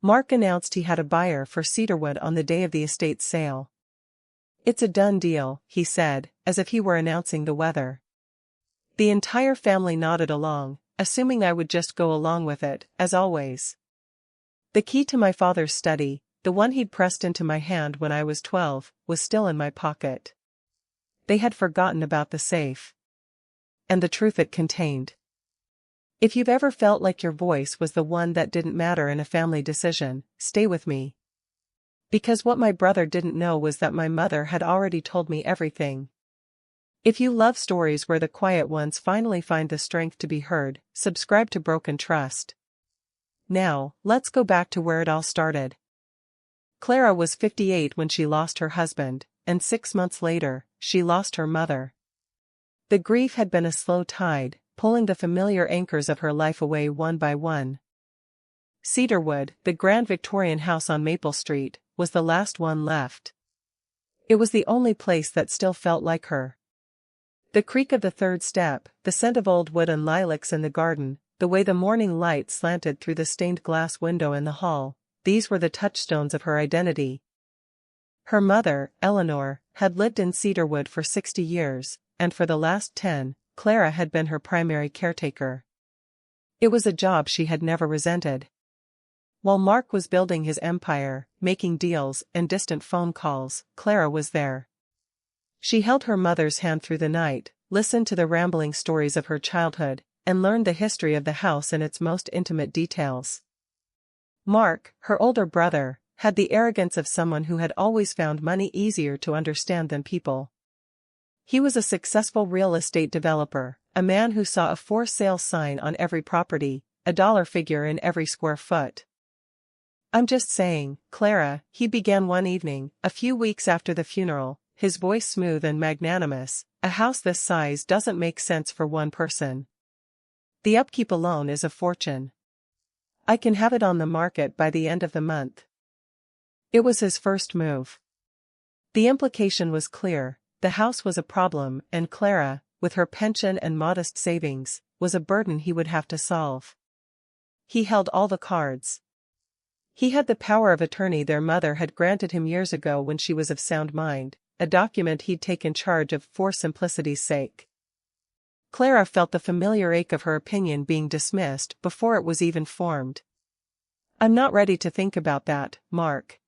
Mark announced he had a buyer for cedarwood on the day of the estate's sale. "It's a done deal," he said, as if he were announcing the weather. The entire family nodded along, assuming I would just go along with it, as always. The key to my father's study, the one he'd pressed into my hand when I was 12, was still in my pocket. They had forgotten about the safe. And the truth it contained. If you've ever felt like your voice was the one that didn't matter in a family decision, stay with me. Because what my brother didn't know was that my mother had already told me everything. If you love stories where the quiet ones finally find the strength to be heard, subscribe to Broken Trust. Now, let's go back to where it all started. Clara was 58 when she lost her husband, and 6 months later, she lost her mother. The grief had been a slow tide, pulling the familiar anchors of her life away one by one. Cedarwood, the grand Victorian house on Maple Street, was the last one left. It was the only place that still felt like her. The creak of the third step, the scent of old wood and lilacs in the garden, the way the morning light slanted through the stained glass window in the hall, these were the touchstones of her identity. Her mother, Eleanor, had lived in Cedarwood for 60 years, and for the last 10, Clara had been her primary caretaker. It was a job she had never resented. While Mark was building his empire, making deals and distant phone calls, Clara was there. She held her mother's hand through the night, listened to the rambling stories of her childhood, and learned the history of the house in its most intimate details. Mark, her older brother, had the arrogance of someone who had always found money easier to understand than people. He was a successful real estate developer, a man who saw a for sale sign on every property, a dollar figure in every square foot. "I'm just saying, Clara," he began one evening, a few weeks after the funeral, his voice smooth and magnanimous, "a house this size doesn't make sense for one person. The upkeep alone is a fortune. I can have it on the market by the end of the month." It was his first move. The implication was clear: the house was a problem, and Clara, with her pension and modest savings, was a burden he would have to solve. He held all the cards. He had the power of attorney their mother had granted him years ago when she was of sound mind, a document he'd taken charge of for simplicity's sake. Clara felt the familiar ache of her opinion being dismissed before it was even formed. "I'm not ready to think about that, Mark."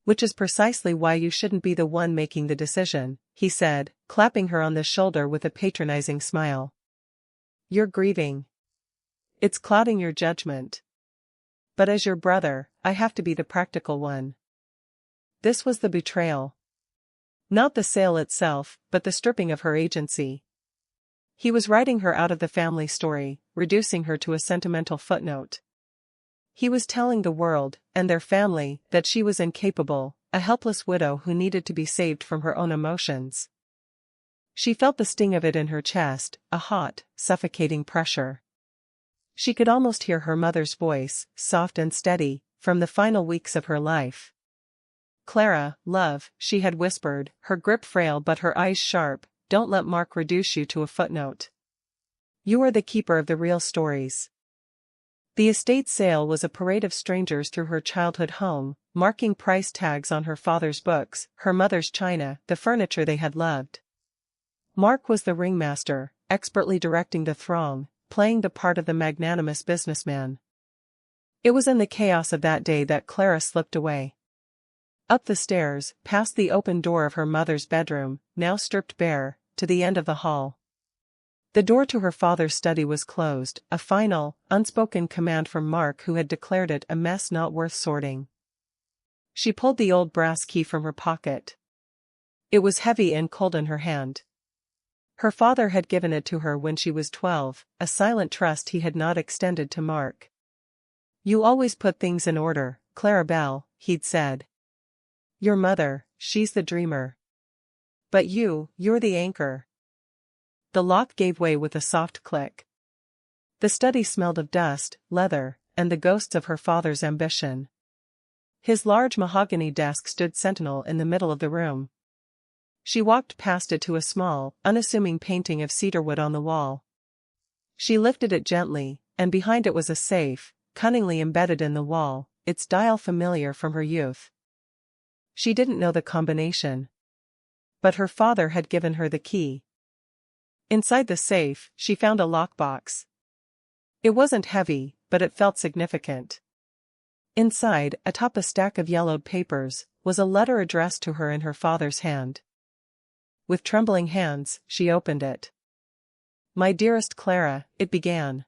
"Which is precisely why you shouldn't be the one making the decision," he said, clapping her on the shoulder with a patronizing smile. "You're grieving. It's clouding your judgment. But as your brother, I have to be the practical one." This was the betrayal. Not the sale itself, but the stripping of her agency. He was writing her out of the family story, reducing her to a sentimental footnote. He was telling the world, and their family, that she was incapable, a helpless widow who needed to be saved from her own emotions. She felt the sting of it in her chest, a hot, suffocating pressure. She could almost hear her mother's voice, soft and steady, from the final weeks of her life. "Clara, love," she had whispered, her grip frail but her eyes sharp, "don't let Mark reduce you to a footnote. You are the keeper of the real stories." The estate sale was a parade of strangers through her childhood home, marking price tags on her father's books, her mother's china, the furniture they had loved. Mark was the ringmaster, expertly directing the throng, playing the part of the magnanimous businessman. It was in the chaos of that day that Clara slipped away. Up the stairs, past the open door of her mother's bedroom, now stripped bare, to the end of the hall. The door to her father's study was closed, a final, unspoken command from Mark who had declared it a mess not worth sorting. She pulled the old brass key from her pocket. It was heavy and cold in her hand. Her father had given it to her when she was 12, a silent trust he had not extended to Mark. "You always put things in order, Clarabelle," he'd said. "Your mother, she's the dreamer. But you're the anchor." The lock gave way with a soft click. The study smelled of dust, leather, and the ghosts of her father's ambition. His large mahogany desk stood sentinel in the middle of the room. She walked past it to a small, unassuming painting of cedarwood on the wall. She lifted it gently, and behind it was a safe, cunningly embedded in the wall, its dial familiar from her youth. She didn't know the combination. But her father had given her the key. Inside the safe, she found a lockbox. It wasn't heavy, but it felt significant. Inside, atop a stack of yellowed papers, was a letter addressed to her in her father's hand. With trembling hands, she opened it. "My dearest Clara," it began.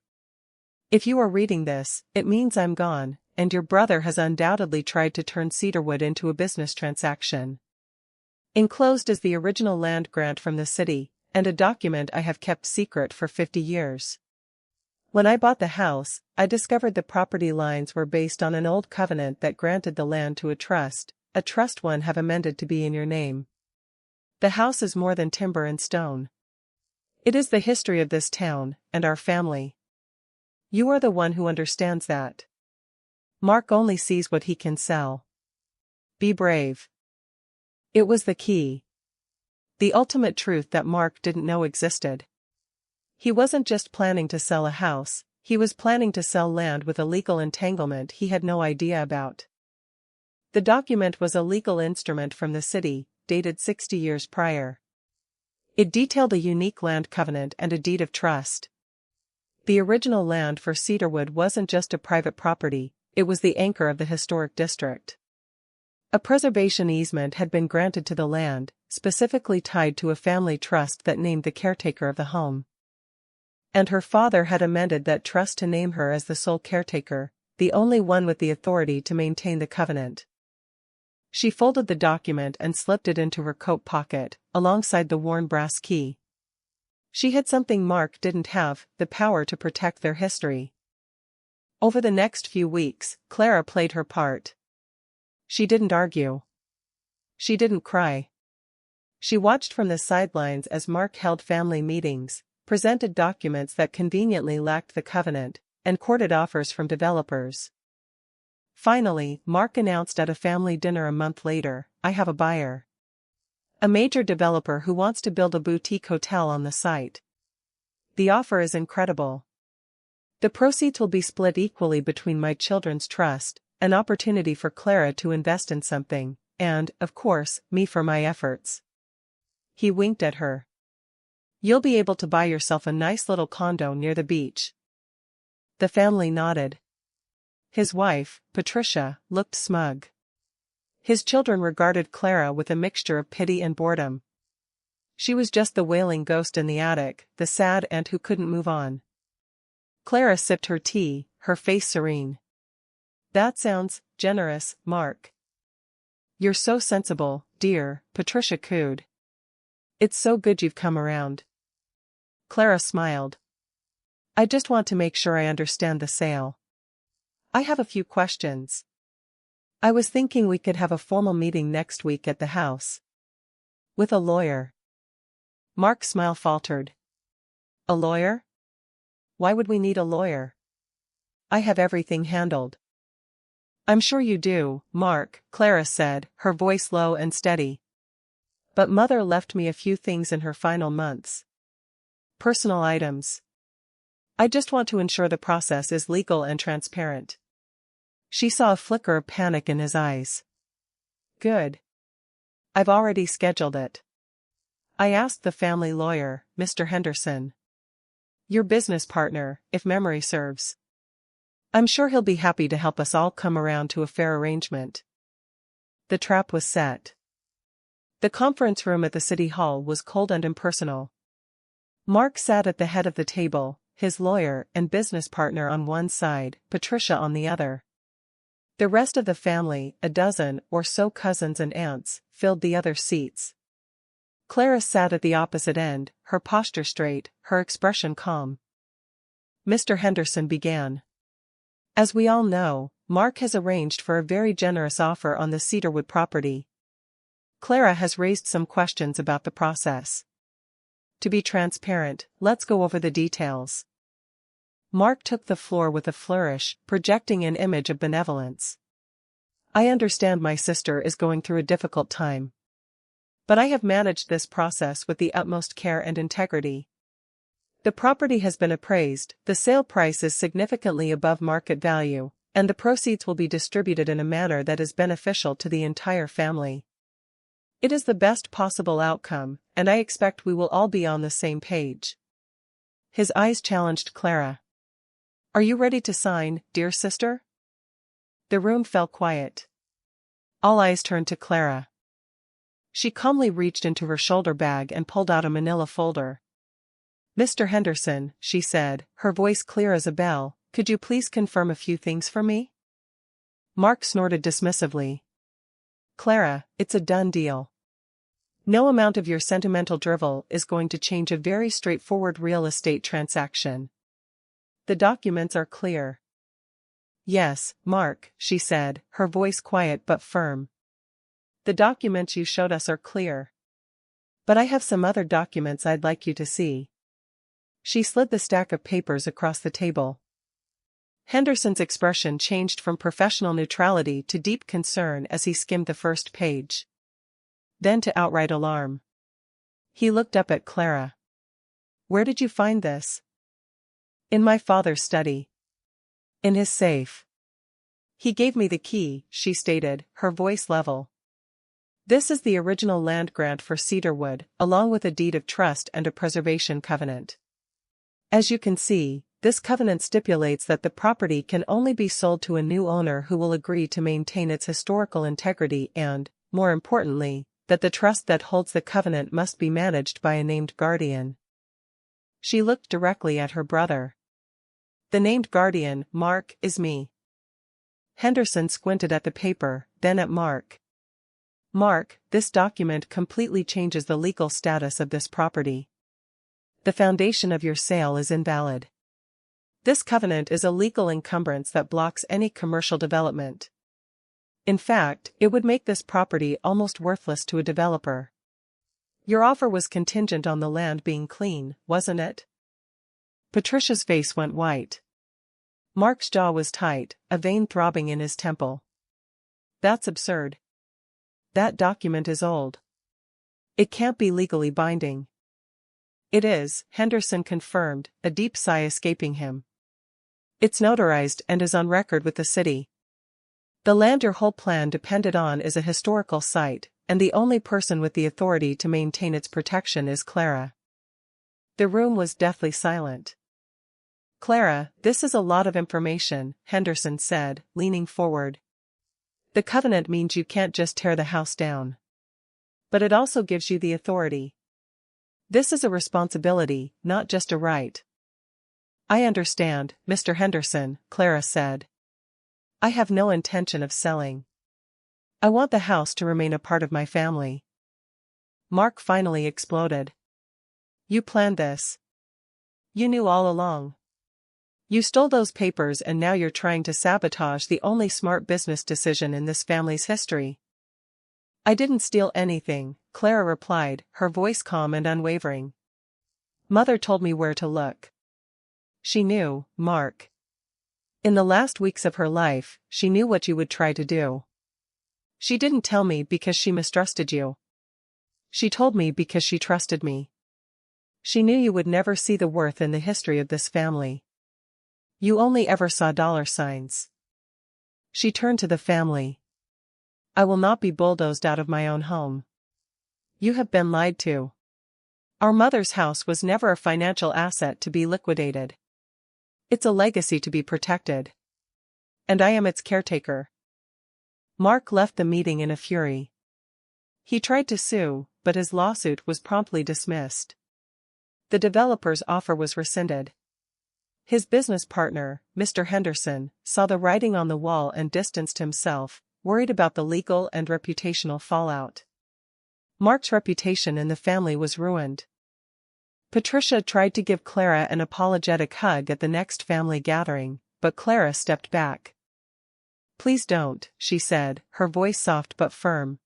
"If you are reading this, it means I'm gone, and your brother has undoubtedly tried to turn Cedarwood into a business transaction. Enclosed is the original land grant from the city, and a document I have kept secret for 50 years. When I bought the house, I discovered the property lines were based on an old covenant that granted the land to a trust one have amended to be in your name. The house is more than timber and stone. It is the history of this town, and our family. You are the one who understands that. Mark only sees what he can sell. Be brave." It was the key. The ultimate truth that Mark didn't know existed. He wasn't just planning to sell a house, he was planning to sell land with a legal entanglement he had no idea about. The document was a legal instrument from the city, dated 60 years prior. It detailed a unique land covenant and a deed of trust. The original land for Cedarwood wasn't just a private property, it was the anchor of the historic district. A preservation easement had been granted to the land, specifically tied to a family trust that named the caretaker of the home. And her father had amended that trust to name her as the sole caretaker, the only one with the authority to maintain the covenant. She folded the document and slipped it into her coat pocket, alongside the worn brass key. She had something Mark didn't have, the power to protect their history. Over the next few weeks, Clara played her part. She didn't argue. She didn't cry. She watched from the sidelines as Mark held family meetings, presented documents that conveniently lacked the covenant, and courted offers from developers. Finally, Mark announced at a family dinner a month later, "I have a buyer. A major developer who wants to build a boutique hotel on the site. The offer is incredible. The proceeds will be split equally between my children's trust, an opportunity for Clara to invest in something, and, of course, me for my efforts." He winked at her. "You'll be able to buy yourself a nice little condo near the beach." The family nodded. His wife, Patricia, looked smug. His children regarded Clara with a mixture of pity and boredom. She was just the wailing ghost in the attic, the sad aunt who couldn't move on. Clara sipped her tea, her face serene. "That sounds generous, Mark." "You're so sensible, dear," Patricia cooed. "It's so good you've come around." Clara smiled. "I just want to make sure I understand the sale. I have a few questions. I was thinking we could have a formal meeting next week at the house. With a lawyer." Mark's smile faltered. "A lawyer? Why would we need a lawyer? I have everything handled." "I'm sure you do, Mark," Clara said, her voice low and steady. "But Mother left me a few things in her final months. Personal items. I just want to ensure the process is legal and transparent." She saw a flicker of panic in his eyes. "Good. I've already scheduled it. I asked the family lawyer, Mr. Henderson. Your business partner, if memory serves. I'm sure he'll be happy to help us all come around to a fair arrangement." The trap was set. The conference room at the city hall was cold and impersonal. Mark sat at the head of the table, his lawyer and business partner on one side, Patricia on the other. The rest of the family, a dozen or so cousins and aunts, filled the other seats. Clara sat at the opposite end, her posture straight, her expression calm. Mr. Henderson began. "As we all know, Mark has arranged for a very generous offer on the Cedarwood property. Clara has raised some questions about the process. To be transparent, let's go over the details." Mark took the floor with a flourish, projecting an image of benevolence. "I understand my sister is going through a difficult time. But I have managed this process with the utmost care and integrity. The property has been appraised, the sale price is significantly above market value, And the proceeds will be distributed in a manner that is beneficial to the entire family. It is the best possible outcome, and I expect we will all be on the same page. His eyes challenged Clara. Are you ready to sign, dear sister? The room fell quiet. All eyes turned to Clara. She calmly reached into her shoulder bag and pulled out a manila folder. Mr. Henderson, she said, her voice clear as a bell, could you please confirm a few things for me? Mark snorted dismissively. Clara, it's a done deal. No amount of your sentimental drivel is going to change a very straightforward real estate transaction. The documents are clear. Yes, Mark, she said, her voice quiet but firm. The documents you showed us are clear. But I have some other documents I'd like you to see. She slid the stack of papers across the table. Henderson's expression changed from professional neutrality to deep concern as he skimmed the first page. Then to outright alarm. He looked up at Clara. Where did you find this? In my father's study. In his safe. He gave me the key, she stated, her voice level. This is the original land grant for Cedarwood, along with a deed of trust and a preservation covenant. As you can see, this covenant stipulates that the property can only be sold to a new owner who will agree to maintain its historical integrity and, more importantly, that the trust that holds the covenant must be managed by a named guardian. She looked directly at her brother. The named guardian, Mark, is me. Henderson squinted at the paper, then at Mark. Mark, this document completely changes the legal status of this property. The foundation of your sale is invalid. This covenant is a legal encumbrance that blocks any commercial development. In fact, it would make this property almost worthless to a developer. Your offer was contingent on the land being clean, wasn't it? Patricia's face went white. Mark's jaw was tight, a vein throbbing in his temple. That's absurd. That document is old. It can't be legally binding. It is, Henderson confirmed, a deep sigh escaping him. It's notarized and is on record with the city. The land your whole plan depended on is a historical site, and the only person with the authority to maintain its protection is Clara. The room was deathly silent. Clara, this is a lot of information, Henderson said, leaning forward. The covenant means you can't just tear the house down. But it also gives you the authority. This is a responsibility, not just a right. I understand, Mr. Henderson, Clara said. I have no intention of selling. I want the house to remain a part of my family. Mark finally exploded. You planned this. You knew all along. You stole those papers and now you're trying to sabotage the only smart business decision in this family's history. I didn't steal anything, Clara replied, her voice calm and unwavering. Mother told me where to look. She knew, Mark. In the last weeks of her life, she knew what you would try to do. She didn't tell me because she mistrusted you. She told me because she trusted me. She knew you would never see the worth in the history of this family. You only ever saw dollar signs. She turned to the family. I will not be bulldozed out of my own home. You have been lied to. Our mother's house was never a financial asset to be liquidated. It's a legacy to be protected. And I am its caretaker. Mark left the meeting in a fury. He tried to sue, but his lawsuit was promptly dismissed. The developer's offer was rescinded. His business partner, Mr. Henderson, saw the writing on the wall and distanced himself, worried about the legal and reputational fallout. Mark's reputation in the family was ruined. Patricia tried to give Clara an apologetic hug at the next family gathering, but Clara stepped back. Please don't, she said, her voice soft but firm.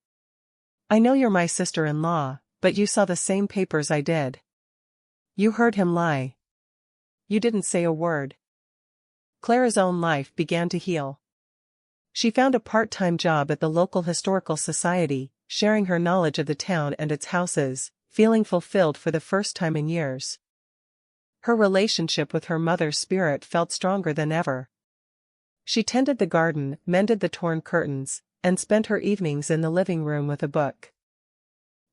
I know you're my sister-in-law, but you saw the same papers I did. You heard him lie. You didn't say a word. Clara's own life began to heal. She found a part-time job at the local historical society, sharing her knowledge of the town and its houses, feeling fulfilled for the first time in years. Her relationship with her mother's spirit felt stronger than ever. She tended the garden, mended the torn curtains, and spent her evenings in the living room with a book.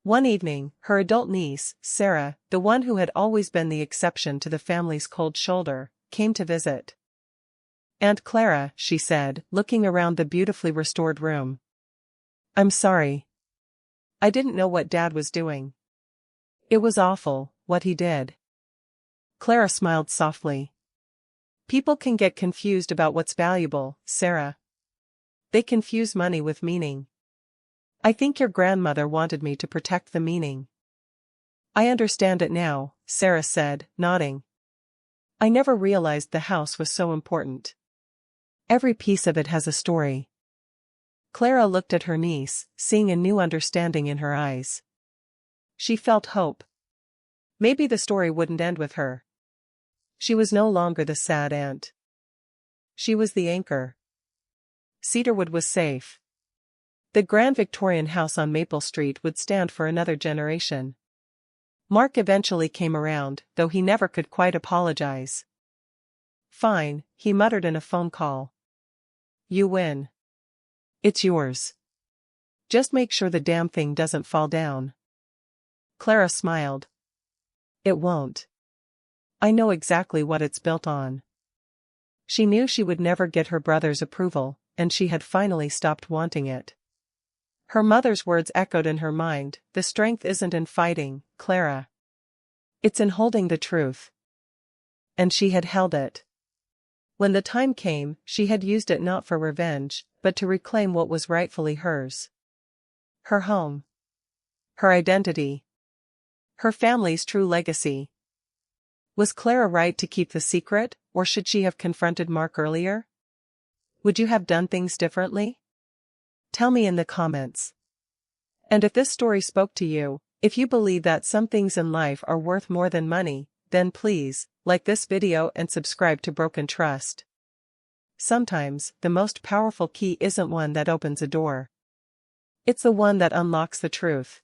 One evening, her adult niece, Sarah, the one who had always been the exception to the family's cold shoulder, came to visit. "Aunt Clara," she said, looking around the beautifully restored room. "I'm sorry. I didn't know what Dad was doing. It was awful, what he did." Clara smiled softly. "People can get confused about what's valuable, Sarah. They confuse money with meaning. I think your grandmother wanted me to protect the meaning." "I understand it now," Sarah said, nodding. "I never realized the house was so important. Every piece of it has a story." Clara looked at her niece, seeing a new understanding in her eyes. She felt hope. Maybe the story wouldn't end with her. She was no longer the sad aunt. She was the anchor. Cedarwood was safe. The grand Victorian house on Maple Street would stand for another generation. Mark eventually came around, though he never could quite apologize. "Fine," he muttered in a phone call. "You win. It's yours. Just make sure the damn thing doesn't fall down." Clara smiled. "It won't. I know exactly what it's built on." She knew she would never get her brother's approval, and she had finally stopped wanting it. Her mother's words echoed in her mind, "The strength isn't in fighting, Clara. It's in holding the truth." And she had held it. When the time came, she had used it not for revenge, but to reclaim what was rightfully hers. Her home. Her identity. Her family's true legacy. Was Clara right to keep the secret, or should she have confronted Mark earlier? Would you have done things differently? Tell me in the comments. And if this story spoke to you, if you believe that some things in life are worth more than money, then please, like this video and subscribe to Broken Trust. Sometimes, the most powerful key isn't one that opens a door. It's the one that unlocks the truth.